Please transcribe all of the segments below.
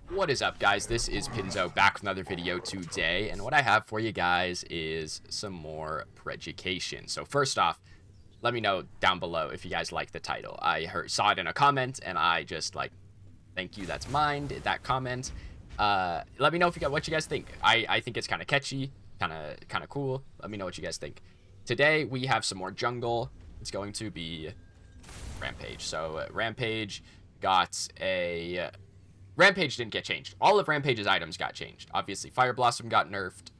What is up, guys? This is Pinzo back with another video today, and what I have for you guys is some more Predecessor. So first off, let me know down below if you guys like the title. I saw it in a comment, and I just thank you, that's mine, that comment. Let me know what you guys think. I think it's kind of catchy, kind of cool. Let me know what you guys think. Today we have some more jungle. It's going to be Rampage. So Rampage got a... Rampage didn't get changed. All of Rampage's items got changed. Obviously, Fireblossom got nerfed.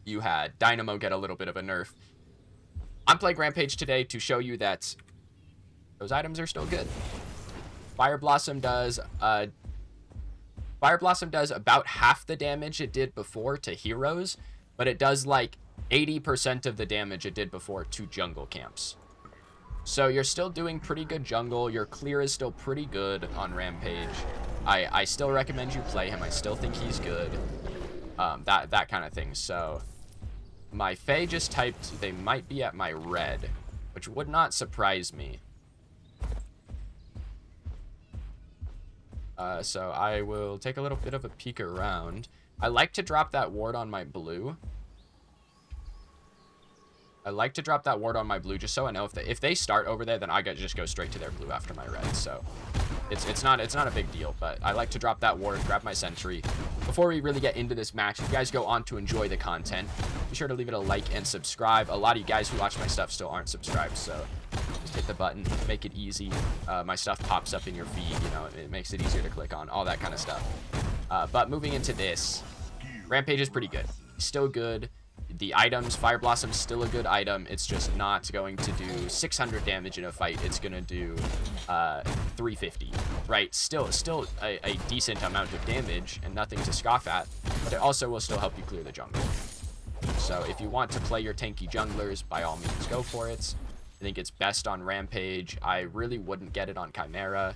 You had Dynamo get a little bit of a nerf. I'm playing Rampage today to show you that those items are still good. Fireblossom does about half the damage it did before to heroes, but it does like 80% of the damage it did before to jungle camps. So you're still doing pretty good jungle. Your clear is still pretty good on Rampage. I still recommend you play him. I still think he's good. That kind of thing. So my Fae just typed they might be at my red, which would not surprise me. So I will take a little bit of a peek around. I like to drop that ward on my blue. Just so I know if they start over there, then I just go straight to their blue after my red. So it's not a big deal, but I like to drop that ward, grab my sentry. Before we really get into this match, if you guys go on to enjoy the content, be sure to leave it a like and subscribe. A lot of you guys who watch my stuff still aren't subscribed, so just hit the button, make it easy. My stuff pops up in your feed, you know, it makes it easier to click on, all that kind of stuff. But moving into this, Rampage is pretty good. Still good. The items, Fireblossom's still a good item. It's just not going to do 600 damage in a fight. It's going to do 350, right? Still a decent amount of damage and nothing to scoff at, but it also will still help you clear the jungle. So if you want to play your tanky junglers, by all means, go for it. I think it's best on Rampage. I really wouldn't get it on Chimera.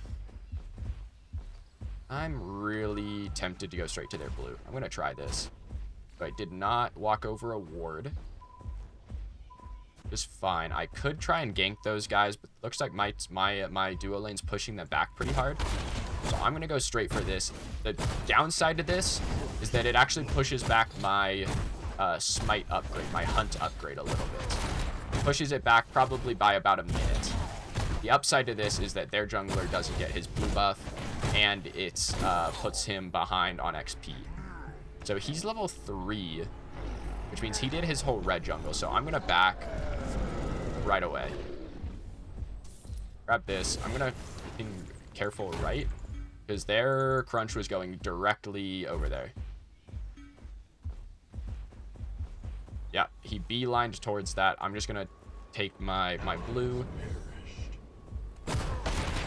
I'm really tempted to go straight to their blue. I'm going to try this. But I did not walk over a ward. Just fine. I could try and gank those guys, but looks like my duo lane's pushing them back pretty hard. So I'm gonna go straight for this. The downside to this is that it actually pushes back my smite upgrade, my hunt upgrade a little bit. Pushes it back probably by about a minute. The upside to this is that their jungler doesn't get his blue buff, and it puts him behind on XP. So he's level 3, which means he did his whole red jungle. So I'm going to back right away. Grab this. I'm going to be careful right, because their crunch was going directly over there. Yeah, he beelined towards that. I'm just going to take my blue.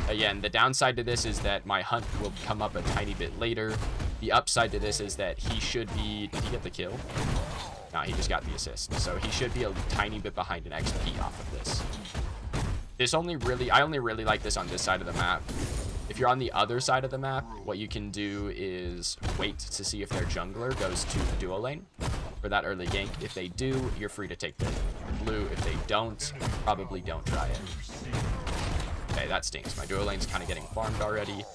Again, the downside to this is that my hunt will come up a tiny bit later. The upside to this is that he should be... Did he get the kill? No, he just got the assist. So he should be a tiny bit behind an XP off of this. I only really like this on this side of the map. If you're on the other side of the map, what you can do is wait to see if their jungler goes to the duo lane for that early gank. If they do, you're free to take the blue. If they don't, probably don't try it. Okay, that stinks. My duo lane's kind of getting farmed already.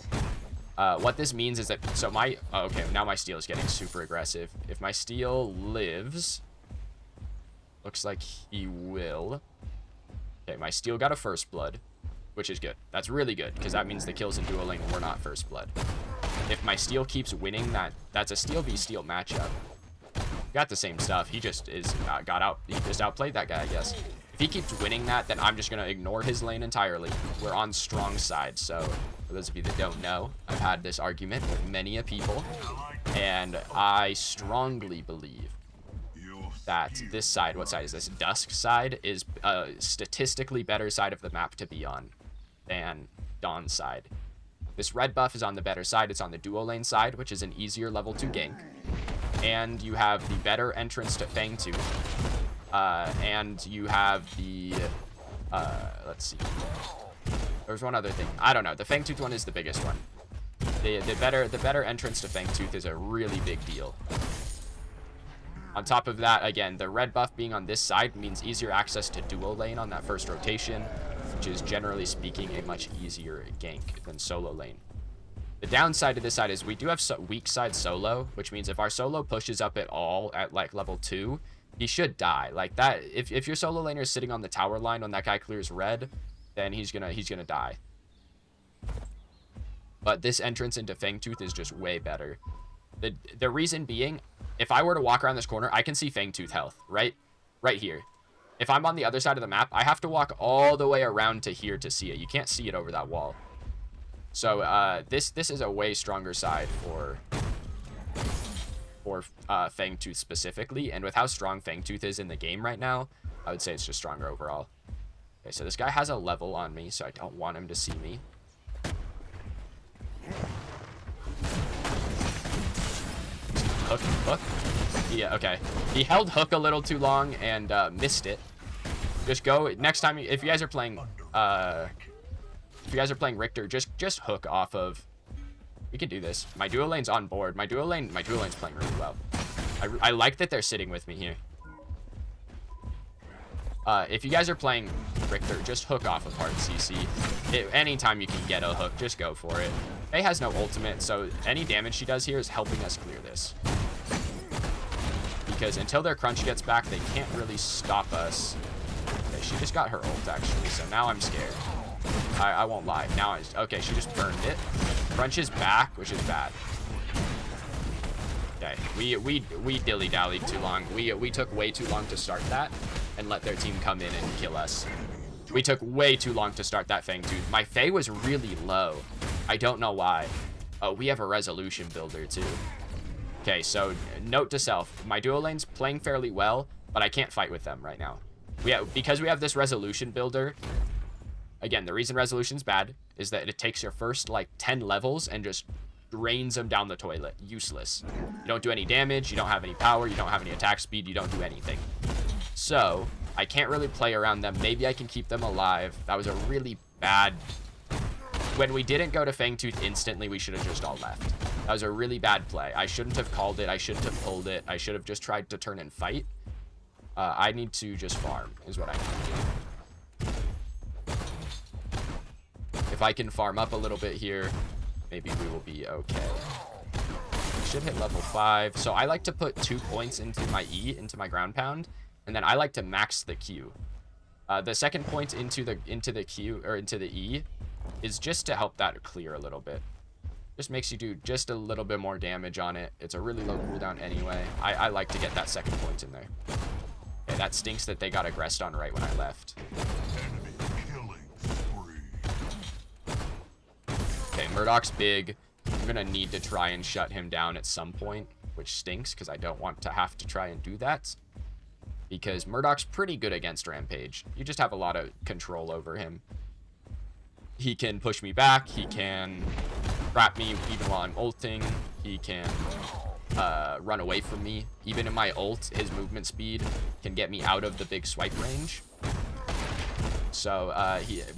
What this means is that, so okay, now my steal is getting super aggressive. If my steal lives, looks like he will. Okay, my steal got a first blood, which is good. That's really good, because that means the kills in duo lane were not first blood. If my steal keeps winning, that's a steal v steal matchup. Got the same stuff. He just he just outplayed that guy, I guess. If he keeps winning that, then I'm just going to ignore his lane entirely. We're on strong side, so for those of you that don't know, I've had this argument with many a people, and I strongly believe that this side, what side is this? Dusk side is a statistically better side of the map to be on than Dawn side. This red buff is on the better side. It's on the duo lane side, which is an easier level 2 gank. And you have the better entrance to Fangtooth. And you have the, let's see. There's one other thing. I don't know. The Fangtooth one is the biggest one. The better entrance to Fangtooth is a really big deal. On top of that, again, the red buff being on this side means easier access to duo lane on that first rotation, which is generally speaking a much easier gank than solo lane. The downside to this side is we do have weak side solo, which means if our solo pushes up at all at like level 2, he should die. Like that, if your solo laner is sitting on the tower line when that guy clears red, then he's gonna die. But this entrance into Fangtooth is just way better. The reason being, if I were to walk around this corner, I can see Fangtooth health, right here. If I'm on the other side of the map, I have to walk all the way around to here to see it. You can't see it over that wall. So this is a way stronger side for Fangtooth specifically, and with how strong Fangtooth is in the game right now, I would say it's just stronger overall. Okay, so this guy has a level on me, so I don't want him to see me. Hook. Yeah, okay. He held hook a little too long and missed it. Just go next time if you guys are playing Richter, just hook off of. We can do this. My duo lane's on board. My duo lane's playing really well. I like that they're sitting with me here. If you guys are playing Richter, just hook off of hard CC. Anytime you can get a hook, just go for it. Faye has no ultimate, so any damage she does here is helping us clear this. Because until their crunch gets back, they can't really stop us. Okay, she just got her ult, actually, so now I'm scared. I won't lie. Now, okay, she just burned it. Crunch is back, which is bad. Okay, we dilly-dallied too long. We took way too long to start that and let their team come in and kill us. We took way too long to start that Fangtooth. My Faye was really low. I don't know why. Oh, we have a resolution builder too. Okay, so note to self. My duo lane's playing fairly well, but I can't fight with them right now. Because we have this resolution builder. Again, the reason resolution's bad is that it takes your first like 10 levels and just drains them down the toilet. Useless. You don't do any damage, you don't have any power, you don't have any attack speed, you don't do anything. So, I can't really play around them. Maybe I can keep them alive. That was a really bad... When we didn't go to Fangtooth instantly, we should have just all left. That was a really bad play. I shouldn't have called it. I shouldn't have pulled it. I should have just tried to turn and fight. I need to just farm, is what I need to do. If I can farm up a little bit here, maybe we will be okay. We should hit level 5. So I like to put 2 points into my E, into my ground pound, and then I like to max the Q. The second point into the Q, or into the E, is just to help that clear a little bit. Just makes you do just a little bit more damage on it. It's a really low cooldown anyway. I like to get that second point in there. Okay, that stinks that they got aggressed on right when I left. Okay, Murdoch's big. I'm gonna need to try and shut him down at some point, which stinks because I don't want to have to try and do that. Because Murdoch's pretty good against Rampage. You just have a lot of control over him. He can push me back. He can trap me even while I'm ulting. He can run away from me. Even in my ult, his movement speed can get me out of the big swipe range. So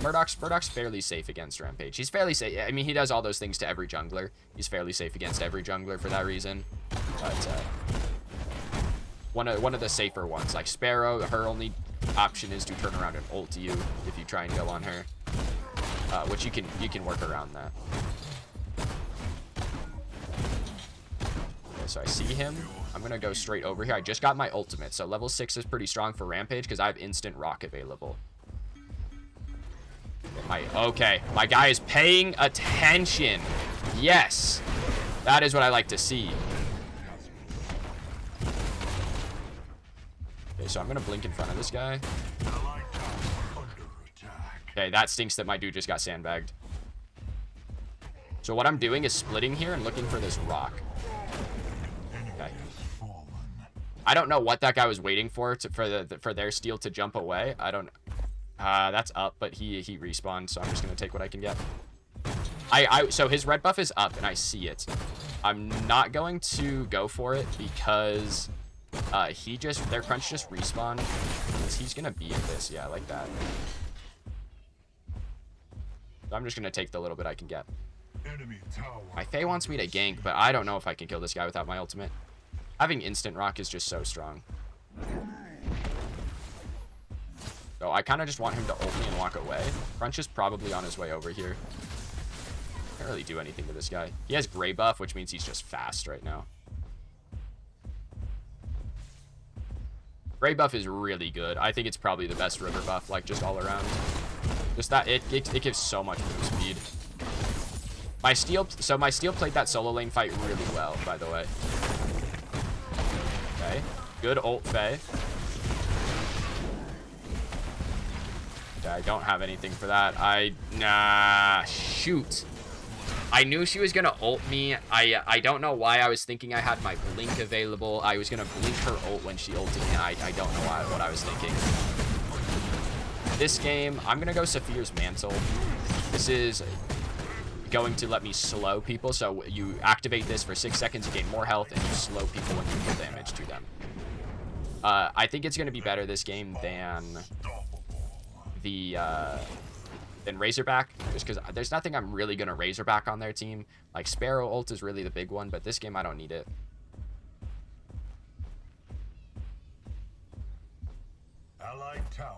Murdoch's fairly safe against Rampage. He's fairly safe. I mean, he does all those things to every jungler. He's fairly safe against every jungler for that reason. But one of the safer ones, like Sparrow, her only option is to turn around and ult you if you try and go on her. Which you can work around that. Okay, so I see him. I'm gonna go straight over here. I just got my ultimate, so level 6 is pretty strong for Rampage because I have instant rock available. Okay, my guy is paying attention. Yes, that is what I like to see. Okay, so I'm gonna blink in front of this guy. Okay, that stinks that my dude just got sandbagged. So what I'm doing is splitting here and looking for this rock. Okay. I don't know what that guy was waiting for for their steal to jump away. I don't. That's up, but he respawned, so I'm just gonna take what I can get. So his red buff is up, and I see it. I'm not going to go for it because their crunch just respawned. He's gonna be in this, yeah, like that. So I'm just going to take the little bit I can get. My Faye wants me to gank, but I don't know if I can kill this guy without my ultimate. Having instant rock is just so strong. So I kind of just want him to ult me and walk away. Crunch is probably on his way over here. Can't really do anything to this guy. He has gray buff, which means he's just fast right now. Gray buff is really good. I think it's probably the best river buff, like, just all around. Just that, it gives so much move speed. My steel played that solo lane fight really well, by the way. Okay. Good ult Faye. Okay, I don't have anything for that. Nah, shoot. I knew she was gonna ult me. I don't know why I was thinking I had my blink available. I was gonna blink her ult when she ulted me. I don't know what I was thinking. This game, I'm gonna go Saphir's Mantle. This is going to let me slow people. So you activate this for 6 seconds, you gain more health, and you slow people when you deal damage to them. I think it's gonna be better this game than Razorback, just because there's nothing I'm really gonna Razorback on their team. Like, Sparrow ult is really the big one, but this game I don't need it.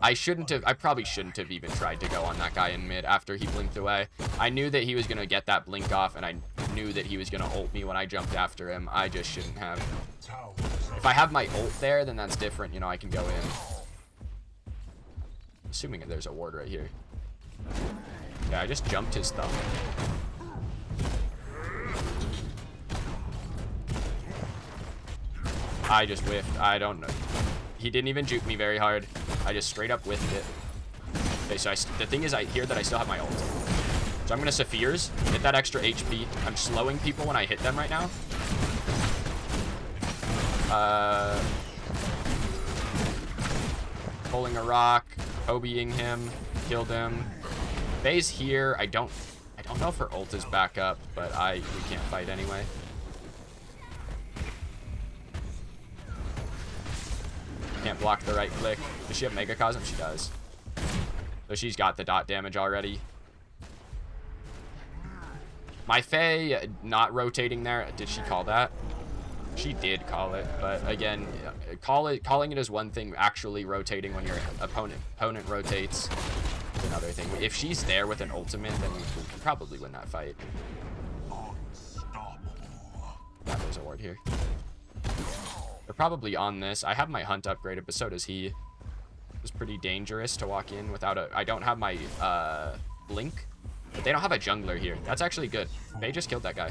I probably shouldn't have even tried to go on that guy in mid after he blinked away. I knew that he was gonna get that blink off, and I knew that he was gonna ult me when I jumped after him. I just shouldn't have. If I have my ult there, then that's different, you know, I can go in. Assuming there's a ward right here. Yeah, I just jumped his thumb. I just whiffed. I don't know. He didn't even juke me very hard. I just straight up whiffed it. Okay, so the thing is, I hear that I still have my ult. So I'm gonna Saphir's, get that extra HP. I'm slowing people when I hit them right now. Pulling a rock, Kobeing him, killed him. Faye's here. I don't know if her ult is back up, but we can't fight anyway. Can't block the right click. Does she have Megacosm? She does. So she's got the dot damage already. My Faye not rotating there. Did she call that? She did call it, but again, calling it is one thing. Actually rotating when your opponent rotates is another thing. If she's there with an ultimate, then we can probably win that fight. Yeah, there's a ward here. They're probably on this. I have my hunt upgraded, but so does he. It's pretty dangerous to walk in without a... I don't have my blink, but they don't have a jungler here. That's actually good. They just killed that guy.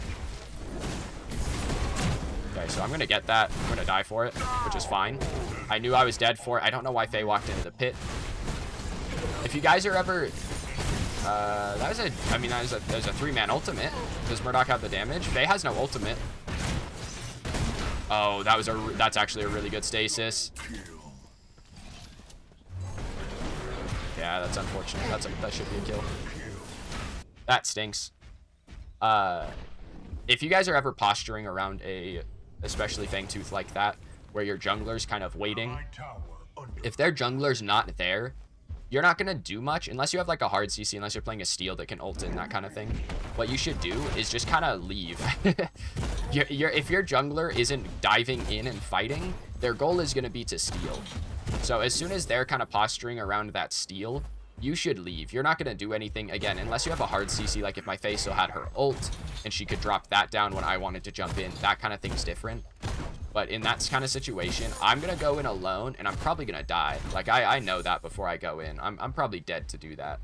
Okay, so I'm going to get that. I'm going to die for it, which is fine. I knew I was dead for it. I don't know why Faye walked into the pit. If you guys are ever... that was a 3-man ultimate. Does Murdoch have the damage? Faye has no ultimate. Oh, that's actually a really good stasis. Yeah, that's unfortunate. That should be a kill. That stinks. If you guys are ever posturing around especially Fangtooth like that, where your jungler's kind of waiting, if their jungler's not there, you're not going to do much unless you have like a hard CC, unless you're playing a steal that can ult in, that kind of thing. What you should do is just kind of leave. If your jungler isn't diving in and fighting, their goal is going to be to steal. So as soon as they're kind of posturing around that steal, you should leave. You're not going to do anything, again, unless you have a hard CC, like if my Faye still had her ult and she could drop that down when I wanted to jump in. That kind of thing's different. But in that kind of situation, I'm going to go in alone, and I'm probably going to die. Like, I know that before I go in. I'm probably dead to do that.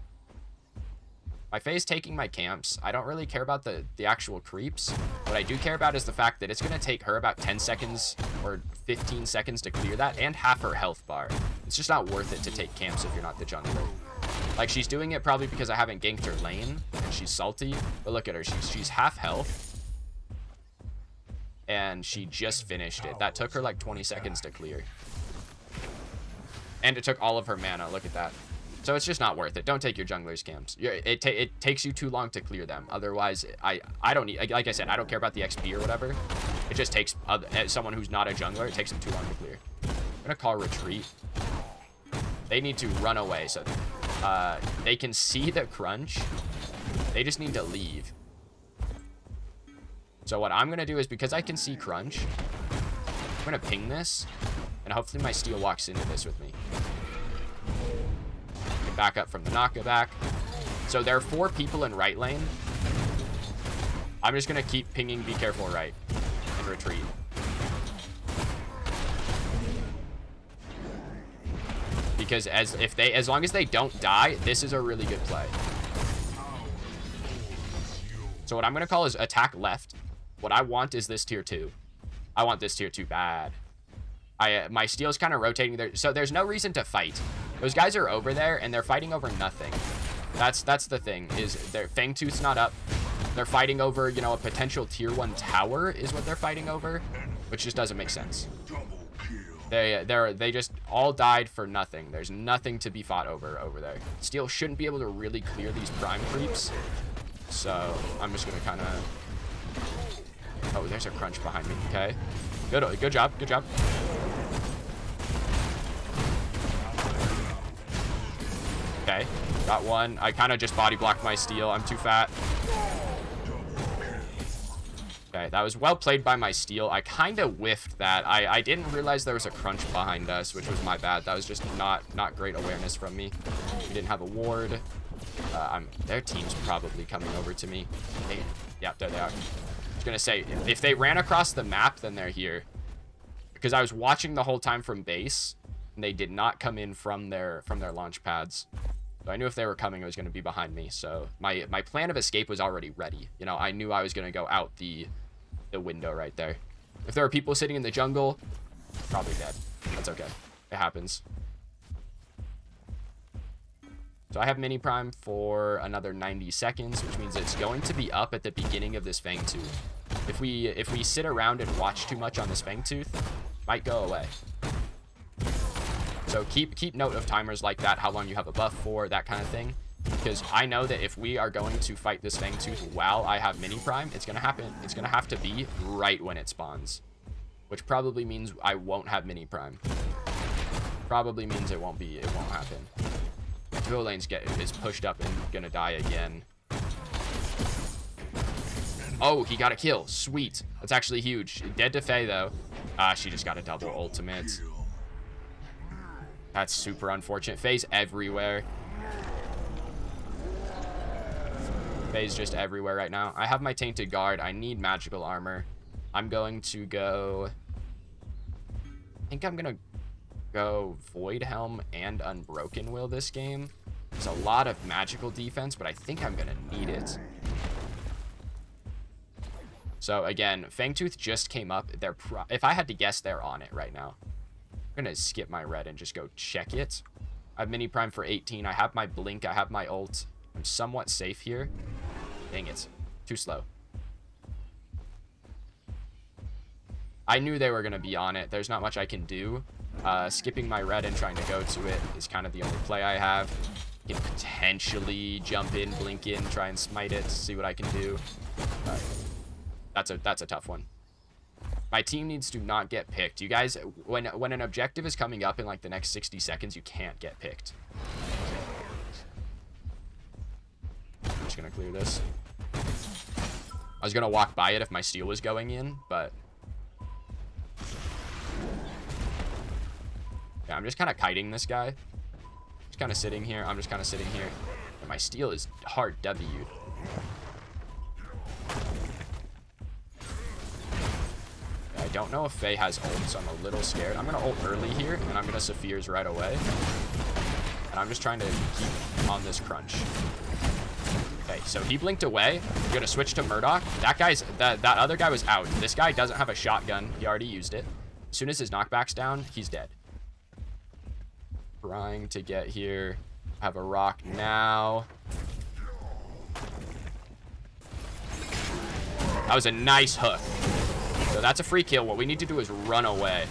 My Faye's taking my camps. I don't really care about the actual creeps. What I do care about is the fact that it's going to take her about 10 seconds or 15 seconds to clear that, and half her health bar. It's just not worth it to take camps if you're not the jungler. Like, she's doing it probably because I haven't ganked her lane, and she's salty. But look at her. She's half health. And she just finished it. That took her like 20 seconds to clear. And it took all of her mana. Look at that. So it's just not worth it. Don't take your jungler's camps. It takes you too long to clear them. Otherwise, I don't need... Like I said, I don't care about the XP or whatever. It just takes someone who's not a jungler. It takes them too long to clear. I'm going to call retreat. They need to run away. So they can see the crunch. They just need to leave. So what I'm going to do is, because I can see crunch, I'm going to ping this, and hopefully my steal walks into this with me. Back up from the knockback. So there are 4 people in right lane. I'm just going to keep pinging be careful right and retreat. Because as long as they don't die, this is a really good play. So what I'm going to call is attack left. What I want is this tier 2. I want this tier 2 bad. My steel's kind of rotating there. So there's no reason to fight. Those guys are over there, and they're fighting over nothing. That's the thing, is their Fangtooth's not up. They're fighting over, you know, a potential tier 1 tower is what they're fighting over, which just doesn't make sense. They just all died for nothing. There's nothing to be fought over there. Steel shouldn't be able to really clear these prime creeps. So I'm just gonna kind of... Oh, there's a crunch behind me. Okay. Good job. Good job. Okay. Got one. I kind of just body blocked my steel. I'm too fat. Okay, that was well played by my steel. I kind of whiffed that. I didn't realize there was a crunch behind us, which was my bad. That was just not great awareness from me. We didn't have a ward. Their team's probably coming over to me. Yeah, there they are. I was gonna say, if they ran across the map, then they're here. Because I was watching the whole time from base, and they did not come in from their launch pads. So I knew if they were coming, it was gonna be behind me. So my plan of escape was already ready. You know, I knew I was gonna go out the window right there. If there were people sitting in the jungle, probably dead. That's okay. It happens. So I have mini prime for another 90 seconds, which means it's going to be up at the beginning of this Fangtooth. If we sit around and watch too much on this Fangtooth, it might go away. So keep note of timers like that, how long you have a buff for, that kind of thing. Because I know that if we are going to fight this Fangtooth while I have mini prime, it's gonna happen. It's gonna have to be right when it spawns, which probably means I won't have mini prime. Probably means it won't happen. Duo lanes is pushed up and gonna die again. Oh, he got a kill. Sweet. That's actually huge. Dead to Faye though. She just got a double ultimate. That's super unfortunate. Faye's everywhere. Faye's just everywhere right now. I have my Tainted Guard. I need magical armor. I'm going to go... I think I'm going to go Void Helm and Unbroken Will this game. There's a lot of magical defense, but I think I'm going to need it. So again, Fangtooth just came up. If I had to guess, they're on it right now. I'm going to skip my red and just go check it. I have mini prime for 18. I have my blink. I have my ult. I'm somewhat safe here. Dang it. Too slow. I knew they were going to be on it. There's not much I can do. Skipping my red and trying to go to it is kind of the only play I have. I can potentially jump in, blink in, try and smite it, see what I can do. That's a tough one. My team needs to not get picked. You guys, when an objective is coming up in like the next 60 seconds, you can't get picked. I'm just going to clear this. I was going to walk by it if my steel was going in, but... yeah, I'm just kind of kiting this guy. Just kind of sitting here. I'm just kind of sitting here. And my steel is hard W'd. I don't know if Faye has ult, so I'm a little scared. I'm going to ult early here, and I'm going to Sapphire's right away. And I'm just trying to keep on this crunch. Okay, so he blinked away. I'm going to switch to Murdoch. That other guy was out. This guy doesn't have a shotgun. He already used it. As soon as his knockback's down, he's dead. Trying to get here. Have a rock now. That was a nice hook. So that's a free kill. What we need to do is run away.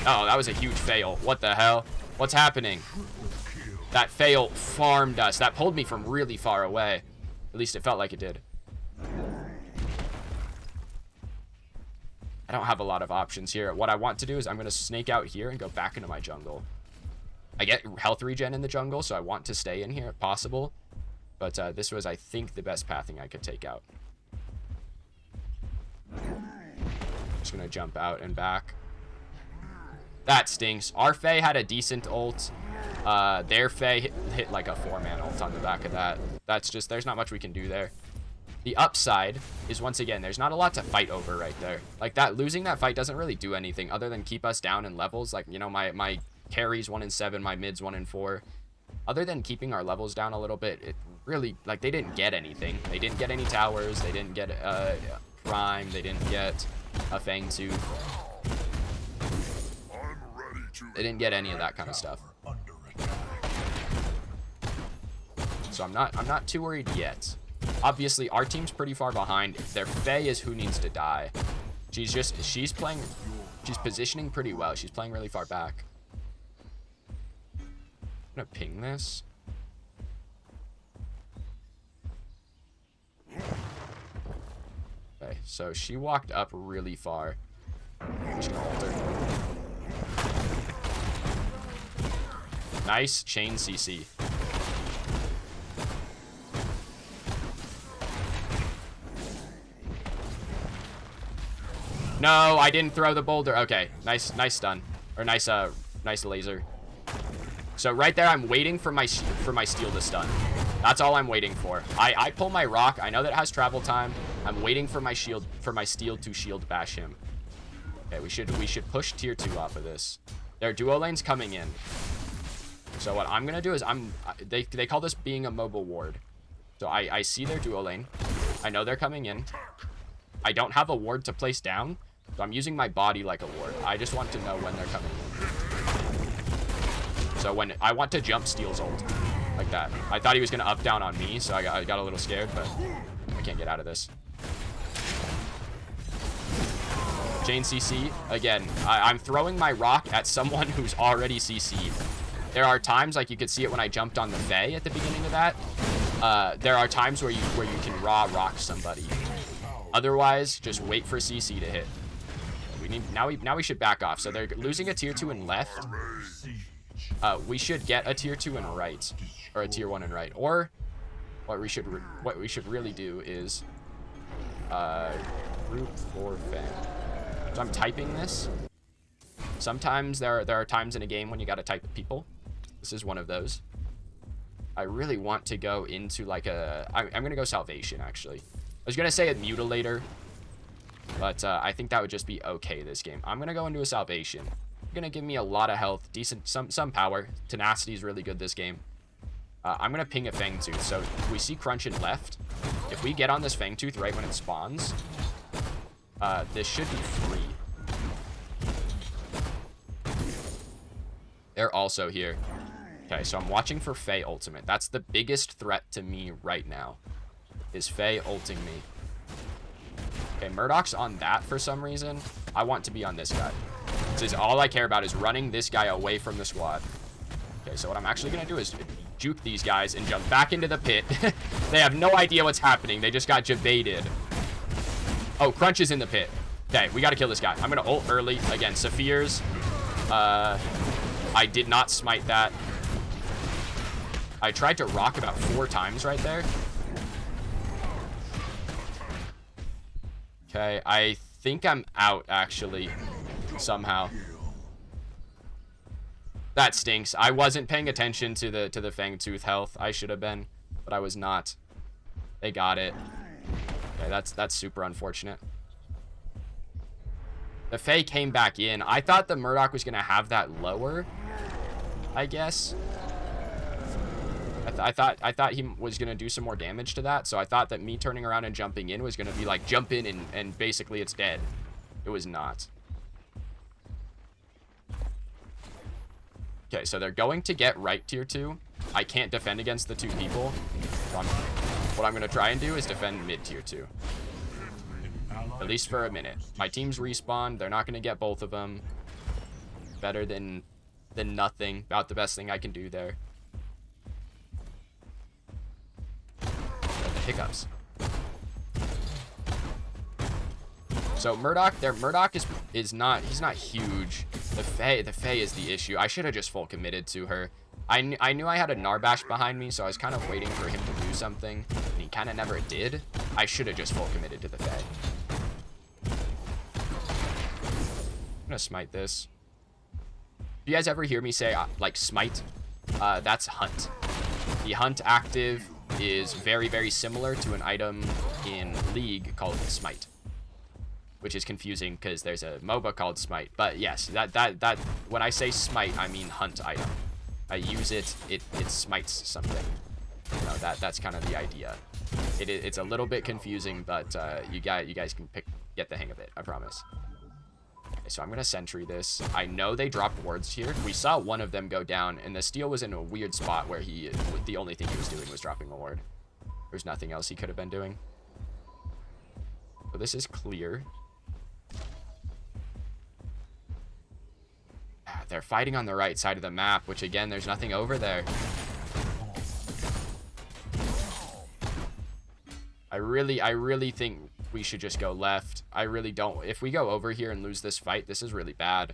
Oh, that was a huge fail. What the hell? What's happening? That fail farmed us. That pulled me from really far away. At least it felt like it did. I don't have a lot of options here. What I want to do is I'm going to snake out here and go back into my jungle. I get health regen in the jungle, so I want to stay in here if possible. But this was, I think, the best pathing I could take out. Just going to jump out and back. That stinks. Our Faye had a decent ult. Their Faye hit like a 4-man ult on the back of that. that's just, there's not much we can do there. The upside is, once again, there's not a lot to fight over right there. Like, that, losing that fight doesn't really do anything other than keep us down in levels. Like, you know, my carries 1 in 7, my mids 1 in 4. Other than keeping our levels down a little bit, it really, like, they didn't get anything. They didn't get any towers. They didn't get Prime. They didn't get a Fang Tooth. They didn't get any of that kind of stuff. So I'm not too worried yet. Obviously, our team's pretty far behind. Their Faye is who needs to die. She's positioning pretty well. She's playing really far back. I'm gonna ping this. Okay, so she walked up really far. I'm just gonna ult her. Nice chain CC. No, I didn't throw the boulder. Okay, nice stun, or nice laser. So right there, I'm waiting for my steel to stun. That's all I'm waiting for. I pull my rock. I know that it has travel time. I'm waiting for my steel to shield bash him. Okay, we should push tier 2 off of this. Their duo lane's coming in. So what I'm gonna do is they call this being a mobile ward. So I see their duo lane. I know they're coming in. I don't have a ward to place down, so I'm using my body like a ward. I just want to know when they're coming in. So when I want to jump Steel's ult, like that. I thought he was gonna up down on me, so I got a little scared, but I can't get out of this. Chain CC, again, I'm throwing my rock at someone who's already CC'd. There are times, like you could see it when I jumped on the Fae at the beginning of that. There are times where you can raw rock somebody. Otherwise, just wait for CC to hit. Now we should back off. So they're losing a tier 2 in left. We should get a tier 2 in right, or a tier 1 in right. Or what we should really do is group for Fang. So I'm typing this. Sometimes there are times in a game when you gotta type with people. This is one of those. I really want to go into like I'm gonna go Salvation actually. I was gonna say a Mutilator, but I think that would just be okay this game. I'm gonna go into a Salvation. Gonna give me a lot of health, decent, some power. Tenacity is really good this game. I'm gonna ping a Fang Tooth. So we see Crunch in left. If we get on this Fang Tooth right when it spawns, this should be free. They're also here. Okay, so I'm watching for Faye ultimate. That's the biggest threat to me right now, is Faye ulting me. Okay, Murdoch's on that for some reason. I want to be on this guy. This is all I care about, is running this guy away from the squad. Okay, so what I'm actually gonna do is juke these guys and jump back into the pit. They have no idea what's happening. They just got jebaited. Oh, Crunch is in the pit. Okay, we gotta kill this guy. I'm gonna ult early. Again, Saphire's. I did not smite that. I tried to rock about 4 times right there. Okay, I think I'm out, actually, somehow. That stinks. I wasn't paying attention to the Fang Tooth health. I should have been, but I was not. They got it. Okay, that's super unfortunate. The Fae came back in. I thought the Murdoch was gonna have that lower, I guess. I thought he was gonna do some more damage to that, so I thought that me turning around and jumping in was gonna be like jump in and basically it's dead. It was not. Okay, so they're going to get right tier 2. I can't defend against the 2 people. So what I'm gonna try and do is defend mid tier 2. At least for a minute. My team's respawned. They're not gonna get both of them. Better than nothing. About the best thing I can do there. Hiccups. So Murdoch is not, he's not huge. The Fae is the issue. I should have just full committed to her. I knew I had a Narbash behind me, so I was kind of waiting for him to do something, and he kind of never did. I should have just full committed to the Fae. I'm gonna smite this. Do you guys ever hear me say like smite? That's hunt. The hunt active is very, very similar to an item in League called Smite, which is confusing because there's a MOBA called Smite. But yes, that when I say Smite, I mean hunt item. I use it smites something. You know, that's kind of the idea. It's a little bit confusing, but you guys can get the hang of it, I promise. Okay, so I'm gonna sentry this. I know they dropped wards here. We saw one of them go down, and the Steel was in a weird spot where the only thing he was doing was dropping a ward. There's nothing else he could have been doing. So this is clear. They're fighting on the right side of the map, which again, there's nothing over there. I really think we should just go left. I really don't. If we go over here and lose this fight, this is really bad.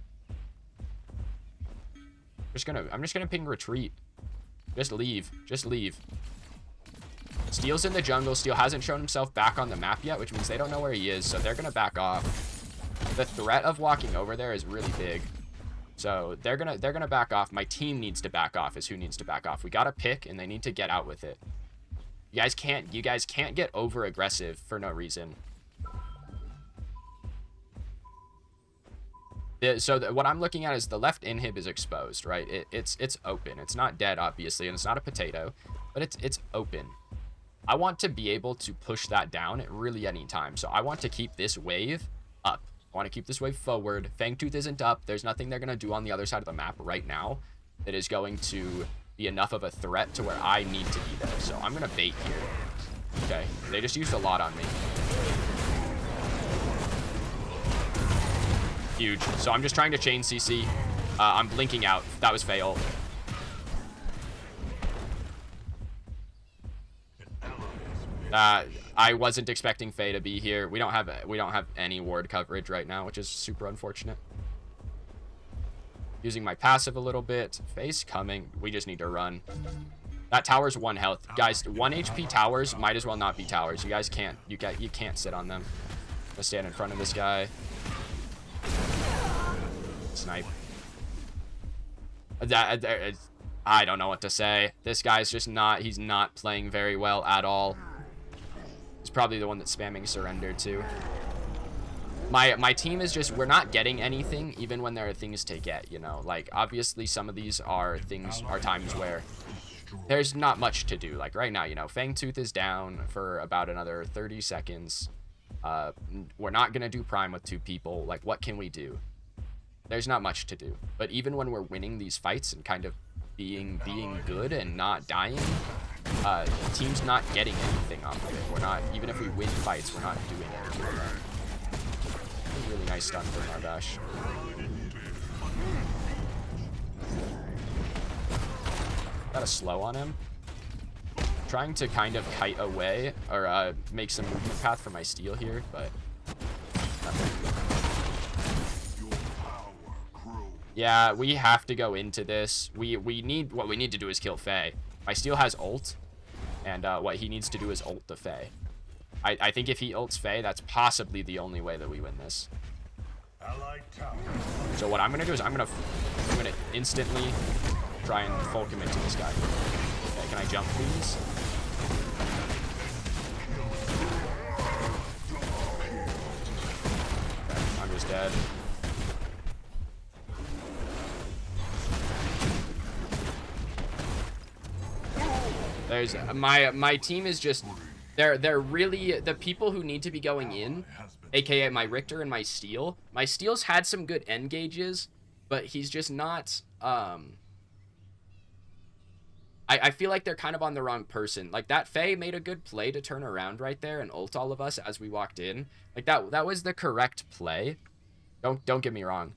I'm just gonna ping retreat. Just leave. Just leave. Steel's in the jungle. Steel hasn't shown himself back on the map yet, which means they don't know where he is, so they're gonna back off. The threat of walking over there is really big. So they're gonna back off. My team needs to back off is who needs to back off. We gotta pick and they need to get out with it. You guys can't get over aggressive for no reason. What I'm looking at is the left inhib is exposed, right? It's open. It's not dead, obviously, and it's not a potato, but it's open. I want to be able to push that down at really any time. So I want to keep this wave up. I want to keep this wave forward. Fangtooth isn't up. There's nothing they're going to do on the other side of the map right now that is going to be enough of a threat to where I need to be there. So I'm going to bait here. Okay. They just used a lot on me. Huge. So I'm just trying to chain CC. I'm blinking out. That was fail. I wasn't expecting Faye to be here. We don't have any ward coverage right now, which is super unfortunate. Using my passive a little bit. Faye's coming. We just need to run. That tower's 1 health. Guys, 1 HP towers might as well not be towers. You guys can't. You can't sit on them. I'm gonna stand in front of this guy. Snipe. I don't know what to say. This guy's just not. He's not playing very well at all. He's probably the one that's spamming surrender too. My team is just, we're not getting anything even when there are things to get, you know. Like, obviously some of these are times where there's not much to do. Like right now, you know, Fangtooth is down for about another 30 seconds. We're not gonna do prime with 2 people. Like, what can we do? There's not much to do. But even when we're winning these fights and kind of being good and not dying, team's not getting anything off of it. We're not, even if we win fights, we're not doing anything with that. Really nice stun for Narbash. Got a slow on him. Trying to kind of kite away or make some movement path for my Steel here, but nothing. Yeah, we have to go into this. What we need to do is kill Faye. My Steel has ult, and what he needs to do is ult the Faye. I think if he ults Faye, that's possibly the only way that we win this. So what I'm gonna do is I'm gonna instantly try and full commit to this guy. Okay, can I jump, please? Okay, I'm just dead. There's my team is just they're really the people who need to be going in, aka my Richter and my Steel. My Steel's had some good engages, but he's just not I feel like they're kind of on the wrong person. Like, that Faye made a good play to turn around right there and ult all of us as we walked in. Like, that was the correct play. Don't get me wrong.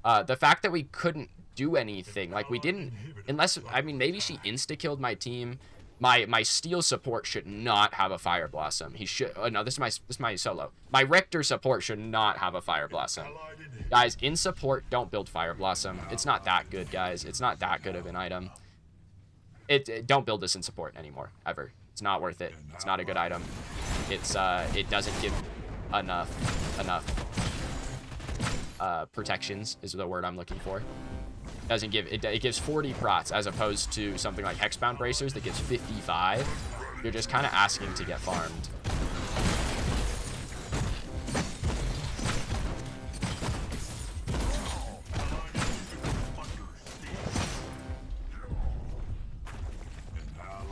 The fact that we couldn't do anything, like, we didn't, unless, I mean, maybe she insta-killed my team. My Steel support should not have a Fire Blossom. He should, oh no, this is my solo. My Richter support should not have a Fire Blossom. Guys, in support, don't build Fire Blossom. It's not that good, guys. It's not that good of an item. Don't build this in support anymore, ever. It's not worth it. It's not a good item. It doesn't give enough protections is the word I'm looking for. Doesn't give it gives 40 prots as opposed to something like Hexbound Bracers that gives 55. you're just kind of asking to get farmed.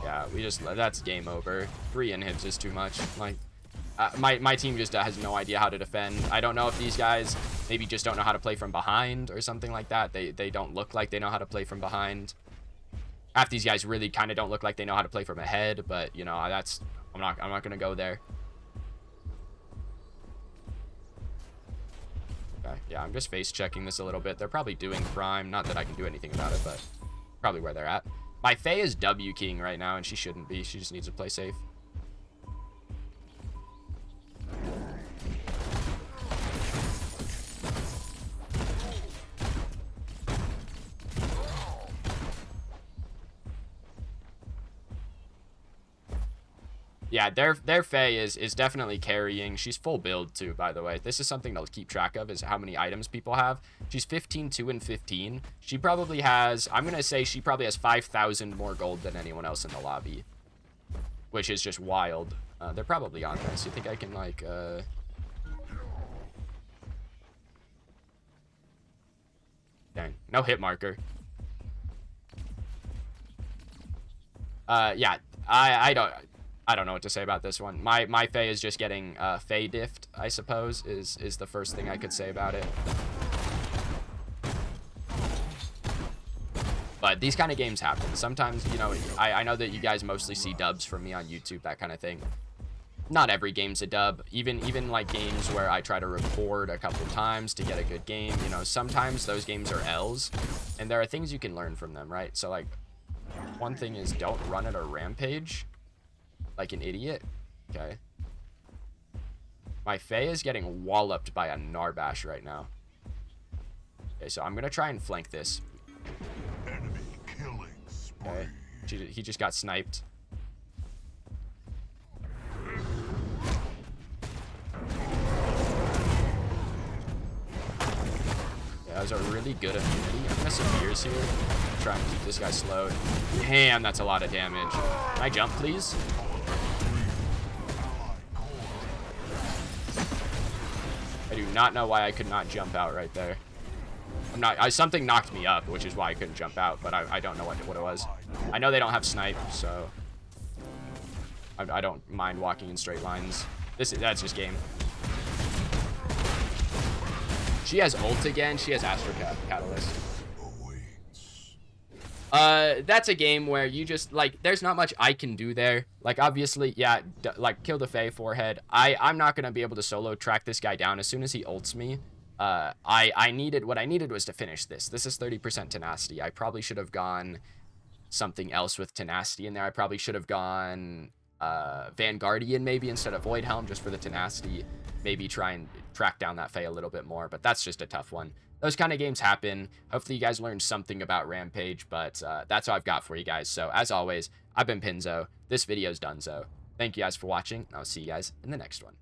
Yeah, that's game over. 3 inhibs is too much. Like, my team just has no idea how to defend. I don't know if these guys maybe just don't know how to play from behind or something like that. They don't look like they know how to play from behind. Half these guys really kind of don't look like they know how to play from ahead, but you know, I'm not gonna go there. Okay, yeah, I'm just face checking this a little bit. They're probably doing prime, not that I can do anything about it, but probably where they're at. My Faye is W keying right now, and she shouldn't be. She just needs to play safe. Yeah, their Faye is definitely carrying. She's full build too, by the way. This is something to keep track of, is how many items people have. She's 15, 2, and 15. She probably has, I'm going to say she probably has 5,000 more gold than anyone else in the lobby, which is just wild. They're probably on this. You think I can, like, dang, no hit marker. Yeah, I don't know what to say about this one. My Faye is just getting Faye diffed, I suppose, is the first thing I could say about it. But these kind of games happen. Sometimes, you know, I know that you guys mostly see dubs from me on YouTube, that kind of thing. Not every game's a dub. Even like games where I try to record a couple times to get a good game, you know, sometimes those games are L's, and there are things you can learn from them, right? So, like, one thing is don't run at a Rampage like an idiot. Okay. My Faye is getting walloped by a Narbash right now. Okay, so I'm going to try and flank this. Enemy killing spree. Okay. He just got sniped. Yeah, that was a really good immunity. I'm going to Severes here. Try and keep this guy slowed. Damn, that's a lot of damage. Can I jump, please? I do not know why I could not jump out right there. Something knocked me up, which is why I couldn't jump out, but I don't know what it was. I know they don't have snipe, so I don't mind walking in straight lines. That's just game. She has ult again. She has Astro Catalyst. That's a game where you just, like, there's not much I can do there. Like, obviously, yeah, like, kill the Faye forehead. I'm not gonna be able to solo track this guy down as soon as he ults me. What I needed was to finish this. This is 30% tenacity. I probably should have gone something else with tenacity in there. I probably should have gone Vanguardian maybe instead of Void Helm, just for the tenacity. Maybe try and track down that Faye a little bit more, but that's just a tough one. Those kind of games happen. Hopefully you guys learned something about Rampage, but that's all I've got for you guys. So as always, I've been Pinzo. This video's donezo. Thank you guys for watching, and I'll see you guys in the next one.